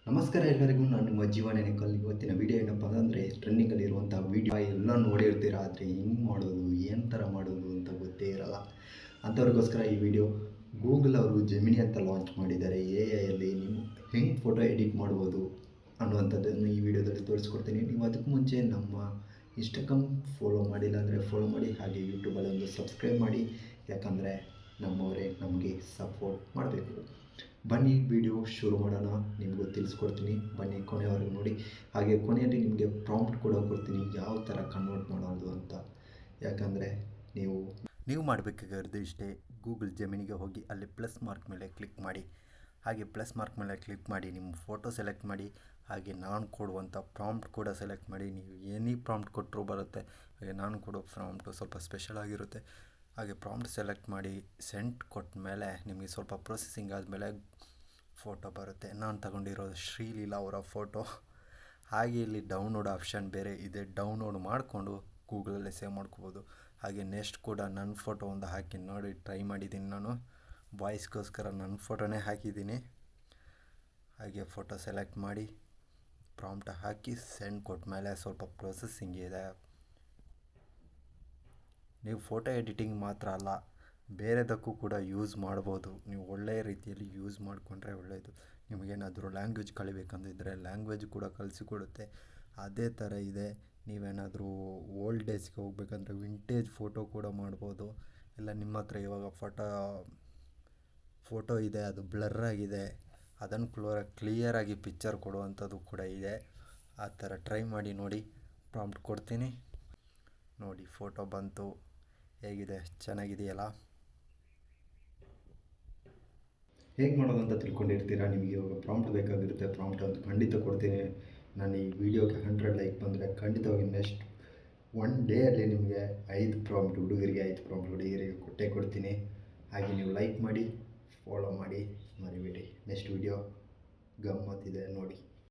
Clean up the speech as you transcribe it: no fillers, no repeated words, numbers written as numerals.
ನಮಸ್ಕಾರ ಎಲ್ಲರಿಗೂ, ನಾನು ನಿಮ್ಮ ಜೀವ ನೆನಕಲ್. ಇವತ್ತಿನ ವಿಡಿಯೋ ಏನಪ್ಪ ಅಂದರೆ ಟ್ರೆಂಡಿಂಗಲ್ಲಿರುವಂಥ ವಿಡಿಯೋ ಎಲ್ಲ ನೋಡಿರ್ತೀರ, ಆದರೆ ಹೆಂಗೆ ಮಾಡೋದು, ಏನು ಥರ ಮಾಡೋದು ಅಂತ ಗೊತ್ತೇ ಇರಲ್ಲ. ಅಂಥವ್ರಿಗೋಸ್ಕರ ಈ ವಿಡಿಯೋ. ಗೂಗಲ್ ಅವರು ಜೆಮಿನಿ ಅಂತ ಲಾಂಚ್ ಮಾಡಿದ್ದಾರೆ. AI ನೀವು ಹೆಂಗೆ ಫೋಟೋ ಎಡಿಟ್ ಮಾಡ್ಬೋದು ಅನ್ನುವಂಥದ್ದನ್ನು ಈ ವಿಡಿಯೋದಲ್ಲಿ ತೋರಿಸ್ಕೊಡ್ತೀನಿ. ನೀವು ಅದಕ್ಕೆ ಮುಂಚೆ ನಮ್ಮ ಇನ್ಸ್ಟಾಗ್ರಾಮ್ ಫಾಲೋ ಮಾಡಿಲ್ಲ ಅಂದರೆ ಫಾಲೋ ಮಾಡಿ, ಹಾಗೆ ಯೂಟ್ಯೂಬಲ್ಲಿ ಒಂದು ಸಬ್ಸ್ಕ್ರೈಬ್ ಮಾಡಿ, ಯಾಕಂದರೆ ನಮ್ಮವರೇ ನಮಗೆ ಸಪೋರ್ಟ್ ಮಾಡಬೇಕು. ಬನ್ನಿ ವಿಡಿಯೋ ಶುರು ಮಾಡೋಣ. ನಿಮಗೂ ತಿಳಿಸ್ಕೊಡ್ತೀನಿ, ಬನ್ನಿ ಕೊನೆಯವರೆಗೂ ನೋಡಿ. ಹಾಗೆ ಕೊನೆಯಲ್ಲಿ ನಿಮಗೆ ಪ್ರಾಂಪ್ಟ್ ಕೂಡ ಕೊಡ್ತೀನಿ, ಯಾವ ಥರ ಕನ್ವರ್ಟ್ ಮಾಡೋದು ಅಂತ. ಯಾಕಂದರೆ ನೀವು ಮಾಡಬೇಕಾಗಿರೋದು ಇಷ್ಟೇ. ಗೂಗಲ್ ಜೆಮಿನಿಗೆ ಹೋಗಿ ಅಲ್ಲಿ ಪ್ಲಸ್ ಮಾರ್ಕ್ ಮೇಲೆ ಕ್ಲಿಕ್ ಮಾಡಿ. ಹಾಗೆ ಪ್ಲಸ್ ಮಾರ್ಕ್ ಮೇಲೆ ಕ್ಲಿಕ್ ಮಾಡಿ ನಿಮ್ಮ ಫೋಟೋ ಸೆಲೆಕ್ಟ್ ಮಾಡಿ. ಹಾಗೆ ನಾನು ಕೊಡುವಂಥ ಪ್ರಾಂಪ್ಟ್ ಕೂಡ ಸೆಲೆಕ್ಟ್ ಮಾಡಿ. ನೀವು ಏನೇ ಪ್ರಾಂಪ್ಟ್ ಕೊಟ್ಟರೂ ಬರುತ್ತೆ. ಹಾಗೆ ನಾನು ಕೊಡೋ ಪ್ರಾಂಪ್ಟು ಸ್ವಲ್ಪ ಸ್ಪೆಷಲ್ ಆಗಿರುತ್ತೆ. ಹಾಗೆ ಪ್ರಾಂಪ್ಟ್ ಸೆಲೆಕ್ಟ್ ಮಾಡಿ ಸೆಂಡ್ ಕೊಟ್ಟ ಮೇಲೆ ನಿಮಗೆ ಸ್ವಲ್ಪ ಪ್ರೊಸೆಸಿಂಗ್ ಆದಮೇಲೆ ಫೋಟೋ ಬರುತ್ತೆ. ನಾನು ತಗೊಂಡಿರೋದು ಶ್ರೀಲೀಲಾ ಅವರ ಫೋಟೋ. ಹಾಗೆ ಇಲ್ಲಿ ಡೌನ್ಲೋಡ್ ಆಪ್ಷನ್ ಬೇರೆ ಇದೆ, ಡೌನ್ಲೋಡ್ ಮಾಡಿಕೊಂಡು ಗೂಗಲಲ್ಲೇ ಸೇವ್ ಮಾಡ್ಕೋಬೋದು. ಹಾಗೆ ನೆಕ್ಸ್ಟ್ ಕೂಡ ನನ್ನ ಫೋಟೋ ಒಂದು ಹಾಕಿ ನೋಡಿ ಟ್ರೈ ಮಾಡಿದ್ದೀನಿ. ನಾನು ವಾಯ್ಸ್ಗೋಸ್ಕರ ನನ್ನ ಫೋಟೋನೇ ಹಾಕಿದ್ದೀನಿ. ಹಾಗೆ ಫೋಟೋ ಸೆಲೆಕ್ಟ್ ಮಾಡಿ ಪ್ರಾಂಪ್ಟ್ ಹಾಕಿ ಸೆಂಡ್ ಕೊಟ್ಟ ಮೇಲೆ ಸ್ವಲ್ಪ ಪ್ರೊಸೆಸಿಂಗ್ ಇದೆ. ನೀವು ಫೋಟೋ ಎಡಿಟಿಂಗ್ ಮಾತ್ರ ಅಲ್ಲ, ಬೇರೆದಕ್ಕೂ ಕೂಡ ಯೂಸ್ ಮಾಡ್ಬೋದು. ನೀವು ಒಳ್ಳೆಯ ರೀತಿಯಲ್ಲಿ ಯೂಸ್ ಮಾಡಿಕೊಂಡ್ರೆ ಒಳ್ಳೆಯದು. ನಿಮಗೇನಾದರೂ ಲ್ಯಾಂಗ್ವೇಜ್ ಕಲಿಬೇಕಂದಿದ್ದರೆ ಲ್ಯಾಂಗ್ವೇಜ್ ಕೂಡ ಕಲಿಸಿಕೊಡುತ್ತೆ. ಅದೇ ಥರ ಇದೆ. ನೀವೇನಾದರೂ ಓಲ್ಡ್ ಡೇಸ್ಗೆ ಹೋಗ್ಬೇಕಂದ್ರೆ ವಿಂಟೇಜ್ ಫೋಟೋ ಕೂಡ ಮಾಡ್ಬೋದು. ಇಲ್ಲ ನಿಮ್ಮ ಹತ್ರ ಇವಾಗ ಫೋಟೋ ಇದೆ, ಅದು ಬ್ಲರ್ ಆಗಿದೆ, ಅದನ್ನು ಕ್ಲಿಯರಾಗಿ ಪಿಕ್ಚರ್ ಕೊಡುವಂಥದ್ದು ಕೂಡ ಇದೆ. ಆ ಥರ ಟ್ರೈ ಮಾಡಿ ನೋಡಿ. ಪ್ರಾಂಪ್ಟ್ ಕೊಡ್ತೀನಿ ನೋಡಿ, ಫೋಟೋ ಬಂತು. ಹೇಗಿದೆ? ಚೆನ್ನಾಗಿದೆಯಲ್ಲ? ಹೇಗೆ ಮಾಡೋದು ಅಂತ ತಿಳ್ಕೊಂಡಿರ್ತೀರಾ. ನಿಮಗೆ ಇವಾಗ ಪ್ರಾಂಪ್ಟ್ ಬೇಕಾಗಿರುತ್ತೆ. ಪ್ರಾಂಪ್ಟ್ ಅಂತ ಖಂಡಿತ ಕೊಡ್ತೀನಿ. ನಾನು ಈ ವಿಡಿಯೋಗೆ 100 ಲೈಕ್ ಬಂದರೆ ಖಂಡಿತವಾಗಿ ನೆಕ್ಸ್ಟ್ 1 ಡೇಯಲ್ಲಿ ನಿಮಗೆ 5 ಪ್ರಾಂಪ್ಟ್ ಹುಡುಗರಿಗೆ, 5 ಪ್ರಾಂಪ್ಟ್ ಹುಡುಗರಿಗೆ ಕೊಡ್ತೀನಿ. ಹಾಗೆ ನೀವು ಲೈಕ್ ಮಾಡಿ, ಫಾಲೋ ಮಾಡಿ, ಮರಿಬೇಡಿ. ನೆಕ್ಸ್ಟ್ ವಿಡಿಯೋ ಗಮ್ಮತ್ತಿದೆ ನೋಡಿ.